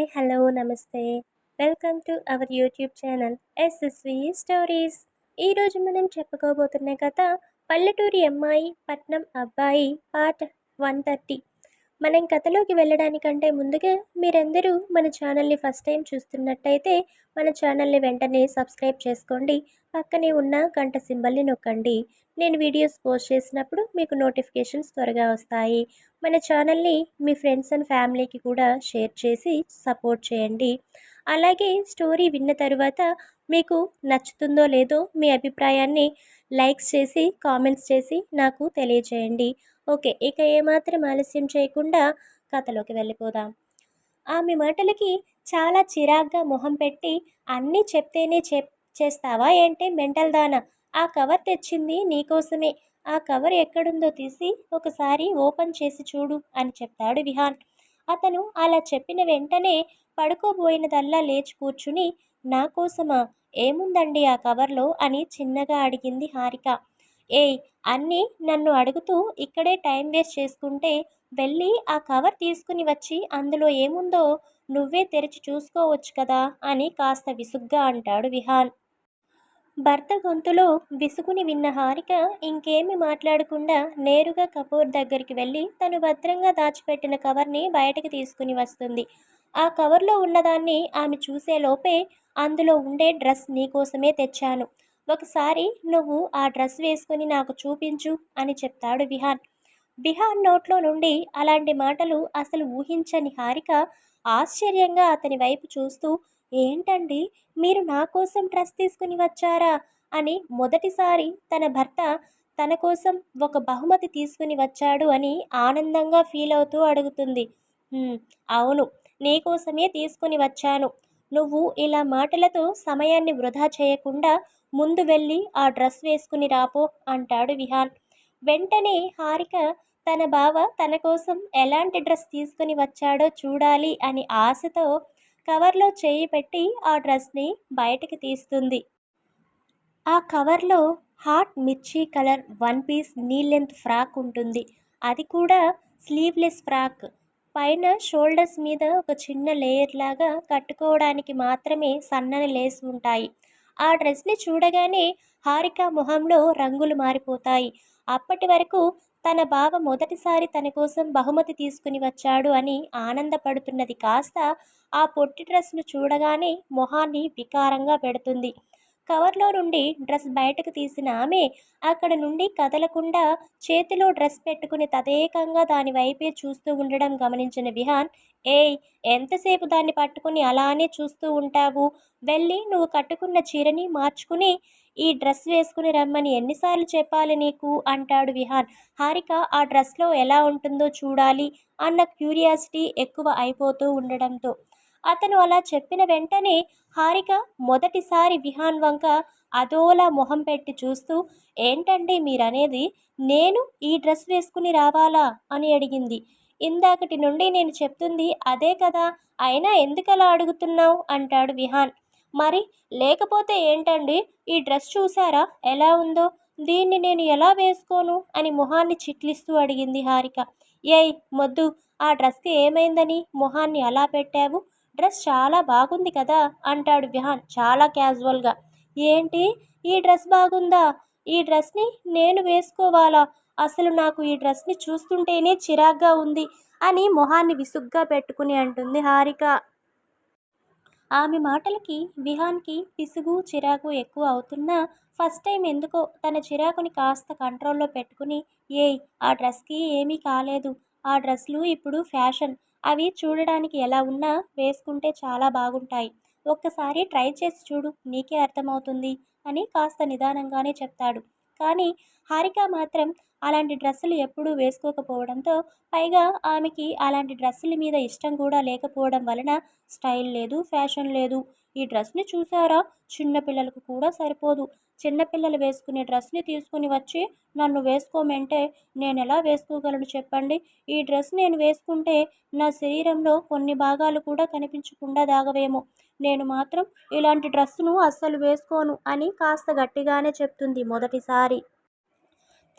Hello, నమస్తే. Welcome to our YouTube channel SSV stories. ఈరోజు మనం చెప్పుకోబోతున్న కథ పల్లెటూరి అమ్మాయి పట్నం అబ్బాయి పార్ట్ 130. మనం కథలోకి వెళ్ళడానికంటే ముందుగా మీరందరూ మన ఛానల్ని ఫస్ట్ టైం చూస్తున్నట్టయితే మన ఛానల్ని వెంటనే సబ్స్క్రైబ్ చేసుకోండి. పక్కనే ఉన్న గంట సింబల్ని నొక్కండి. నేను వీడియోస్ పోస్ట్ చేసినప్పుడు మీకు నోటిఫికేషన్స్ త్వరగా వస్తాయి. మన ఛానల్ని మీ ఫ్రెండ్స్ అండ్ ఫ్యామిలీకి కూడా షేర్ చేసి సపోర్ట్ చేయండి. అలాగే స్టోరీ విన్న తర్వాత మీకు నచ్చుతుందో లేదో మీ అభిప్రాయాన్ని లైక్స్ చేసి కామెంట్స్ చేసి నాకు తెలియజేయండి. ఓకే, ఇక ఏమాత్రం ఆలస్యం చేయకుండా కథలోకి వెళ్ళిపోదాం. ఆమె మాటలకి చాలా చిరాగ్గా మొహం పెట్టి, అన్నీ చెప్తేనే చేస్తావా ఏంటి మెంటల్ దానా? ఆ కవర్ తెచ్చింది నీకోసమే. ఆ కవర్ ఎక్కడుందో తీసి ఒకసారి ఓపెన్ చేసి చూడు అని చెప్తాడు విహాన్. అతను అలా చెప్పిన వెంటనే పడుకోబోయినదల్లా లేచి కూర్చుని, నా కోసమా? ఏముందండి ఆ కవర్లో అని చిన్నగా అడిగింది హారిక. ఏయ్, అన్నీ నన్ను అడుగుతూ ఇక్కడే టైం వేస్ట్ చేసుకుంటే వెళ్ళి ఆ కవర్ తీసుకుని వచ్చి అందులో ఏముందో నువ్వే తెరిచి చూసుకోవచ్చు కదా అని కాస్త విసుగ్గా అంటాడు విహాన్. భర్త గొంతులో విసుగుని విన్న హారిక ఇంకేమి మాట్లాడకుండా నేరుగా కపూర్ దగ్గరికి వెళ్ళి తను భద్రంగా దాచిపెట్టిన కవర్ని బయటకు తీసుకుని వస్తుంది. ఆ కవర్లో ఉన్నదాన్ని ఆమె చూసేలోపే, అందులో ఉండే డ్రెస్ నీకోసమే తెచ్చాను. ఒకసారి నువ్వు ఆ డ్రెస్ వేసుకుని నాకు చూపించు అని చెప్తాడు విహాన్. విహాన్ నోట్లో నుండి అలాంటి మాటలు అసలు ఊహించని హారిక ఆశ్చర్యంగా అతని వైపు చూస్తూ, ఏంటండి, మీరు నా కోసం డ్రెస్ తీసుకుని వచ్చారా అని మొదటిసారి తన భర్త తన కోసం ఒక బహుమతి తీసుకుని వచ్చాడు అని ఆనందంగా ఫీల్ అవుతూ అడుగుతుంది. "హ్మ్, అవును, నీకోసమే తీసుకుని వచ్చాను. నువ్వు ఇలా మాటలతో సమయాన్ని వృధా చేయకుండా ముందు వెళ్ళి ఆ డ్రెస్ వేసుకుని రాపో" అంటాడు విహాన్. వెంటనే హారిక తన బావ తన కోసం ఎలాంటి డ్రెస్ తీసుకుని వచ్చాడో చూడాలి అని ఆశతో కవర్లో చేయి పెట్టి ఆ డ్రెస్ని బయటికి తీస్తుంది. ఆ కవర్లో hot mirchi colour one piece knee length frock ఉంటుంది. అది కూడా స్లీవ్లెస్ ఫ్రాక్. పైన షోల్డర్స్ మీద ఒక చిన్న లేయర్ లాగా కట్టుకోవడానికి మాత్రమే సన్నని లేస్ ఉంటాయి. ఆ డ్రెస్ని చూడగానే హారిక మొహంలో రంగులు మారిపోతాయి. అప్పటి వరకు తన బావ మొదటిసారి తన కోసం బహుమతి తీసుకుని వచ్చాడు అని ఆనందపడుతున్నది కాస్త ఆ పొట్టి డ్రెస్ను చూడగానే మొహాన్ని వికారంగా పెడుతుంది. కవర్లో నుండి డ్రెస్ బయటకు తీసిన ఆమె అక్కడ నుండి కదలకుండా చేతిలో డ్రెస్ పెట్టుకుని తదేకంగా దాని వైపే చూస్తూ ఉండడం గమనించిన విహాన్, ఏయ్, ఎంతసేపు దాన్ని పట్టుకుని అలానే చూస్తూ ఉంటావు? వెళ్ళి నువ్వు కట్టుకున్న చీరని మార్చుకుని ఈ డ్రెస్ వేసుకుని రమ్మని ఎన్నిసార్లు చెప్పాలి నీకు అంటాడు విహాన్. హారిక ఆ డ్రెస్లో ఎలా ఉంటుందో చూడాలి అన్న క్యూరియాసిటీ ఎక్కువ అయిపోతూ ఉండడంతో అతను అలా చెప్పిన వెంటనే హారిక మొదటిసారి విహాన్ వంక అదోలా మొహం పెట్టి చూస్తూ, ఏంటండి మీరనేది? నేను ఈ డ్రెస్ వేసుకుని రావాలా అని అడిగింది. ఇందాకటి నుండి నేను చెప్తుంది అదే కదా, అయినా ఎందుకలా అడుగుతున్నావు అంటాడు విహాన్. మరి లేకపోతే ఏంటండి, ఈ డ్రెస్ చూసారా ఎలా ఉందో? దీన్ని నేను ఎలా వేసుకోను అని మొహాన్ని చిట్లిస్తూ అడిగింది హారిక. ఏయ్ మొద్దు, ఆ డ్రెస్కి ఏమైందని మొహాన్ని అలా పెట్టావు? డ్రెస్ చాలా బాగుంది కదా అంటాడు విహాన్ చాలా క్యాజువల్గా. ఏంటి, ఈ డ్రెస్ బాగుందా? ఈ డ్రెస్ని నేను వేసుకోవాలా? అసలు నాకు ఈ డ్రెస్ని చూస్తుంటేనే చిరాగ్గా ఉంది అని మొహాన్ని విసుగ్గా పెట్టుకుని అంటుంది హారిక. ఆమె మాటలకి విహాన్కి పిసుగు చిరాకు ఎక్కువ అవుతున్నా ఫస్ట్ టైం ఎందుకో తన చిరాకుని కాస్త కంట్రోల్లో పెట్టుకుని, ఏయ్, ఆ డ్రెస్కి ఏమీ కాలేదు. ఆ డ్రెస్లు ఇప్పుడు ఫ్యాషన్. అవి చూడడానికి ఎలా ఉన్నా వేసుకుంటే చాలా బాగుంటాయి. ఒక్కసారి ట్రై చేసి చూడు, నీకే అర్థమవుతుంది అని కాస్త నిదానంగానే చెప్తాడు. కానీ హారిక మాత్రం అలాంటి డ్రెస్సులు ఎప్పుడూ వేసుకోకపోవడంతో, పైగా ఆమెకి అలాంటి డ్రెస్సుల మీద ఇష్టం కూడా లేకపోవడం వలన స్టైల్ లేదు, ఫ్యాషన్ లేదు. ఈ డ్రెస్ని చూసారా, చిన్నపిల్లలకు కూడా సరిపోదు. చిన్నపిల్లలు వేసుకునే డ్రెస్ని తీసుకుని వచ్చి నన్ను వేసుకోమంటే నేను ఎలా వేసుకోగలను చెప్పండి? ఈ డ్రెస్ నేను వేసుకుంటే నా శరీరంలో కొన్ని భాగాలు కూడా కనిపించకుండా దాగవేమో. నేను మాత్రం ఇలాంటి డ్రెస్సును అస్సలు వేసుకోను అని కాస్త గట్టిగానే చెప్తుంది మొదటిసారి.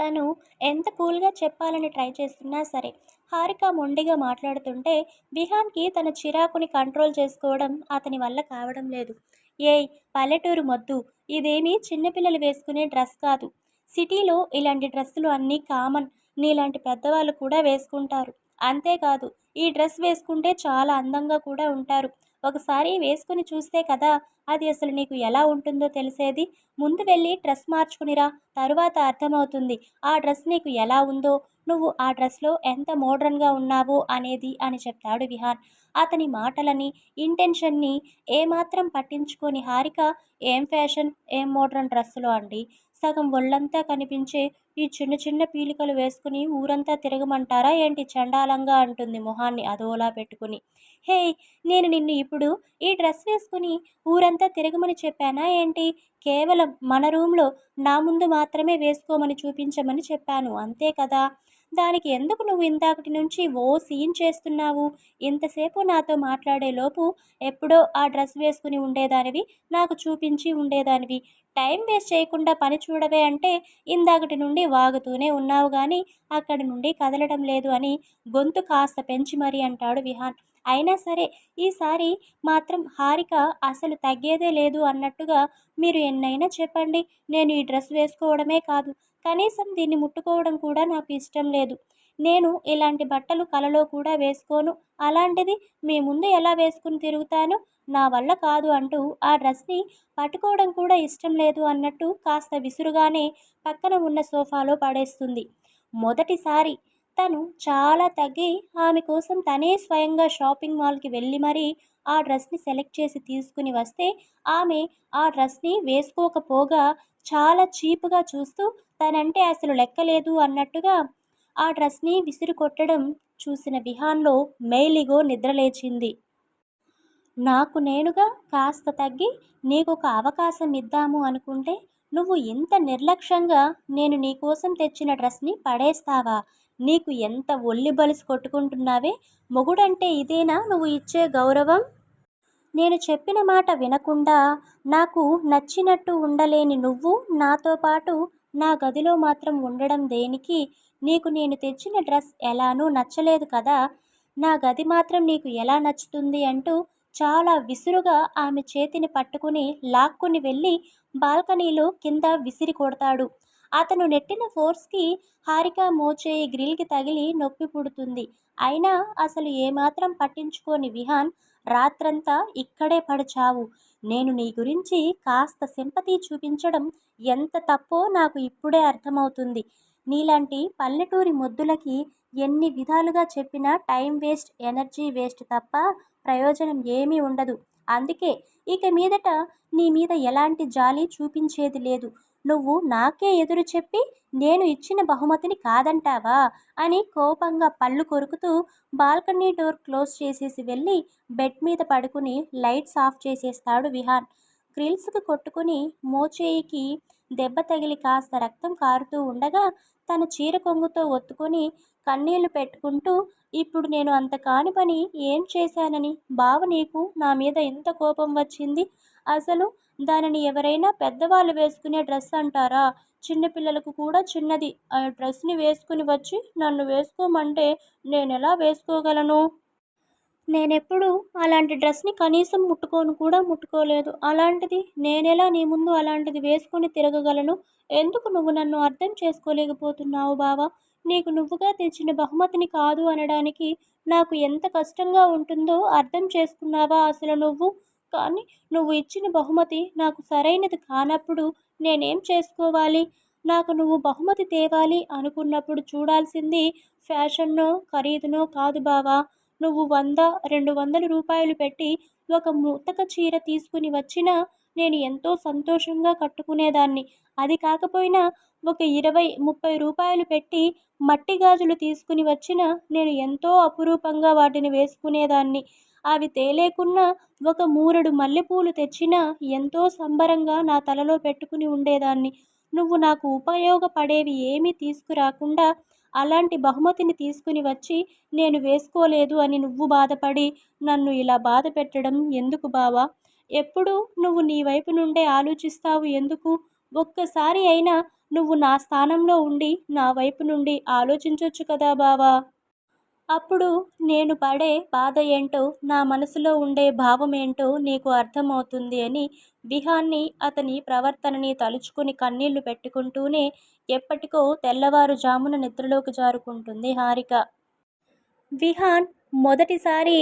తను ఎంత కూల్గా చెప్పాలని ట్రై చేస్తున్నా సరే హారిక మొండిగా మాట్లాడుతుంటే విహాన్కి తన చిరాకుని కంట్రోల్ చేసుకోవడం అతని వల్ల కావడం లేదు. ఏయ్, పల్లెటూరు మొద్దు, ఇదేమీ చిన్నపిల్లలు వేసుకునే డ్రెస్ కాదు. సిటీలో ఇలాంటి డ్రెస్సులు అన్నీ కామన్. నీలాంటి పెద్దవాళ్ళు కూడా వేసుకుంటారు. అంతేకాదు, ఈ డ్రెస్ వేసుకుంటే చాలా అందంగా కూడా ఉంటారు. ఒకసారి వేసుకుని చూస్తే కదా అది అసలు నీకు ఎలా ఉంటుందో తెలిసేది. ముందు వెళ్ళి డ్రెస్ మార్చుకునిరా, తరువాత అర్థమవుతుంది ఆ డ్రెస్ నీకు ఎలా ఉందో, నువ్వు ఆ డ్రెస్లో ఎంత మోడ్రన్గా ఉన్నావో అనేది అని చెప్తాడు విహాన్. అతని మాటలని, ఇంటెన్షన్ని ఏమాత్రం పట్టించుకొని హారిక, ఏం ఫ్యాషన్, ఏం మోడ్రన్ డ్రెస్సులో అండి, సగం ఒళ్ళంతా కనిపించే ఈ చిన్న చిన్న పీలికలు వేసుకుని ఊరంతా తిరగమంటారా ఏంటి చండాలంగా అంటుంది మొహాన్ని అదోలా పెట్టుకుని. హే, నేను నిన్ను ఇప్పుడు ఈ డ్రెస్ వేసుకుని ఊరంతా తిరగమని చెప్పానా ఏంటి? కేవలం మన రూమ్లో నా ముందు మాత్రమే వేసుకోమని చూపించమని చెప్పాను, అంతే కదా. దానికి ఎందుకు నువ్వు ఇందాకటి నుంచి ఓ సీన్ చేస్తున్నావు? ఇంతసేపు నాతో మాట్లాడేలోపు ఎప్పుడో ఆ డ్రెస్ వేసుకుని ఉండేదానివి, నాకు చూపించి ఉండేదానివి. టైం వేస్ట్ చేయకుండా పని చూడవే అంటే ఇందాకటి నుండి వాగుతూనే ఉన్నావు కానీ అక్కడి నుండి కదలడం లేదు అని గొంతు కాస్త పెంచి మరీ అంటాడు విహాన్. అయినా సరే ఈసారి మాత్రం హారిక అసలు తగ్గేదే లేదు అన్నట్టుగా, మీరు ఎన్నైనా చెప్పండి, నేను ఈ డ్రెస్ వేసుకోవడమే కాదు, కనీసం దీన్ని ముట్టుకోవడం కూడా నాకు ఇష్టం లేదు. నేను ఇలాంటి బట్టలు కలలో కూడా వేసుకోను. అలాంటిది మీ ముందు ఎలా వేసుకుని తిరుగుతాను? నా వల్ల కాదు అంటూ ఆ డ్రెస్ని పట్టుకోవడం కూడా ఇష్టం లేదు అన్నట్టు కాస్త విసురుగానే పక్కన ఉన్న సోఫాలో పడేస్తుంది. మొదటిసారి తను చాలా తగ్గి ఆమె కోసం తనే స్వయంగా షాపింగ్ మాల్కి వెళ్ళి మరీ ఆ డ్రెస్ని సెలెక్ట్ చేసి తీసుకుని వస్తే ఆమె ఆ డ్రెస్ని వేసుకోకపోగా చాలా చీప్గా చూస్తూ తనంటే అసలు లెక్కలేదు అన్నట్టుగా ఆ డ్రెస్ని విసిరి కొట్టడం చూసిన విహాన్లో మెయిలిగో నిద్రలేచింది. నాకు నేనుగా కాస్త తగ్గి నీకొక అవకాశం ఇద్దాము అనుకుంటే నువ్వు ఇంత నిర్లక్ష్యంగా నేను నీకోసం తెచ్చిన డ్రెస్ని పడేస్తావా? నీకు ఎంత ఒల్లి బలిసి కొట్టుకుంటున్నావే? మొగుడంటే ఇదేనా నువ్వు ఇచ్చే గౌరవం? నేను చెప్పిన మాట వినకుండా నాకు నచ్చినట్టు ఉండలేని నువ్వు నాతో పాటు నా గదిలో మాత్రం ఉండడం దేనికి? నీకు నేను తెచ్చిన డ్రెస్ ఎలానూ నచ్చలేదు కదా, నా గది మాత్రం నీకు ఎలా నచ్చుతుంది అంటూ చాలా విసురుగా ఆమె చేతిని పట్టుకుని లాక్కుని వెళ్ళి బాల్కనీలో కింద విసిరి కొడతాడు. అతను నెట్టిన ఫోర్స్కి హారిక మోచేయి గ్రిల్కి తగిలి నొప్పి పుడుతుంది. అయినా అసలు ఏమాత్రం పట్టించుకోని విహాన్, రాత్రంతా ఇక్కడే పడిచావు. నేను నీ గురించి కాస్త సింపతి చూపించడం ఎంత తప్పో నాకు ఇప్పుడే అర్థమవుతుంది. నీలాంటి పల్లెటూరి మొద్దులకి ఎన్ని విధాలుగా చెప్పినా టైం వేస్ట్, ఎనర్జీ వేస్ట్ తప్ప ప్రయోజనం ఏమీ ఉండదు. అందుకే ఇక మీదట నీ మీద ఎలాంటి జాలి చూపించేది లేదు. నువ్వు నాకే ఎదురు చెప్పి నేను ఇచ్చిన బహుమతిని కాదంటావా అని కోపంగా పళ్ళు కొరుకుతూ బాల్కనీ డోర్ క్లోజ్ చేసేసి వెళ్ళి బెడ్ మీద పడుకుని లైట్స్ ఆఫ్ చేసేస్తాడు విహాన్. గ్రిల్స్కి కొట్టుకుని మోచేయికి దెబ్బ తగిలి కాస్త రక్తం కారుతూ ఉండగా తన చీర కొంగుతో ఒత్తుకొని కన్నీళ్లు పెట్టుకుంటూ, ఇప్పుడు నేను అంత కాని పని ఏం చేశానని బావ నీకు నా మీద ఎంత కోపం వచ్చింది? అసలు దానిని ఎవరైనా పెద్దవాళ్ళు వేసుకునే డ్రెస్ అంటారా? చిన్నపిల్లలకు కూడా చిన్నది ఆ డ్రెస్ని వేసుకుని వచ్చి నన్ను వేసుకోమంటే నేనెలా వేసుకోగలను? నేనెప్పుడూ అలాంటి డ్రెస్ని కనీసం ముట్టుకోను కూడా ముట్టుకోలేదు. అలాంటిది నేనెలా నీ ముందు అలాంటిది వేసుకొని తిరగగలను? ఎందుకు నువ్వు నన్ను అర్థం చేసుకోలేకపోతున్నావు బావా? నీకు నువ్వుగా తెచ్చిన బహుమతిని కాదు అనడానికి నాకు ఎంత కష్టంగా ఉంటుందో అర్థం చేసుకున్నావా అసలు నువ్వు? కానీ నువ్వు ఇచ్చిన బహుమతి నాకు సరైనది కానప్పుడు నేనేం చేసుకోవాలి? నాకు నువ్వు బహుమతి తేవాలి అనుకున్నప్పుడు చూడాల్సింది ఫ్యాషన్నో ఖరీదునో కాదు బావా. నువ్వు 100, 200 రూపాయలు పెట్టి ఒక ముతక చీర తీసుకుని వచ్చినా నేను ఎంతో సంతోషంగా కట్టుకునేదాన్ని. అది కాకపోయినా ఒక 20, 30 రూపాయలు పెట్టి మట్టి గాజులు తీసుకుని వచ్చినా నేను ఎంతో అపురూపంగా వాటిని వేసుకునేదాన్ని. అవి తేలేకున్నా ఒక మూరెడు మల్లెపూలు తెచ్చినా ఎంతో సంబరంగా నా తలలో పెట్టుకుని ఉండేదాన్ని. నువ్వు నాకు ఉపయోగపడేవి ఏమీ తీసుకురాకుండా అలాంటి బహుమతిని తీసుకుని వచ్చి నేను వేసుకోలేదు అని నువ్వు బాధపడి నన్ను ఇలా బాధ పెట్టడం ఎందుకు బావా? ఎప్పుడూ నువ్వు నీ వైపు నుండే ఆలోచిస్తావు ఎందుకు? ఒక్కసారి అయినా నువ్వు నా స్థానంలో ఉండి నా వైపు నుండి ఆలోచించొచ్చు కదా బావా. అప్పుడు నేను పడే బాధ ఏంటో, నా మనసులో ఉండే భావం ఏంటో నీకు అర్థమవుతుంది అని విహాన్ని అతని ప్రవర్తనని తలుచుకుని కన్నీళ్లు పెట్టుకుంటూనే ఎప్పటికో తెల్లవారుజామున నిద్రలోకి జారుకుంటుంది హారిక. విహాన్ మొదటిసారి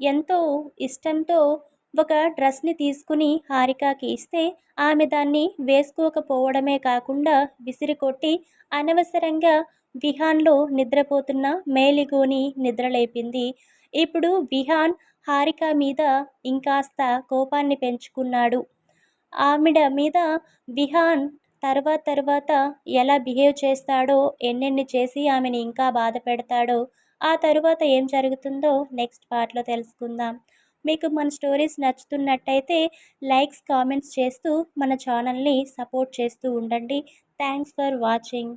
ఎంతో ఇష్టంతో ఒక డ్రెస్ని తీసుకుని హారికకి ఇస్తే ఆమె దాన్ని వేసుకోకపోవడమే కాకుండా విసిరికొట్టి అనవసరంగా విహాన్లో నిద్రపోతున్న మేలిగోని నిద్రలేపింది. ఇప్పుడు విహాన్ హారిక మీద ఇంకాస్త కోపాన్ని పెంచుకున్నాడు. ఆవిడ మీద విహాన్ తర్వాత తర్వాత ఎలా బిహేవ్ చేస్తాడో, ఎన్నెన్ని చేసి ఆమెని ఇంకా బాధ పెడతాడో, ఆ తరువాత ఏం జరుగుతుందో నెక్స్ట్ పార్ట్‌లో తెలుసుకుందాం. మీకు మన స్టోరీస్ నచ్చుతున్నట్టయితే లైక్స్, కామెంట్స్ చేస్తూ మన ఛానల్‌ని సపోర్ట్ చేస్తూ ఉండండి. Thanks for watching.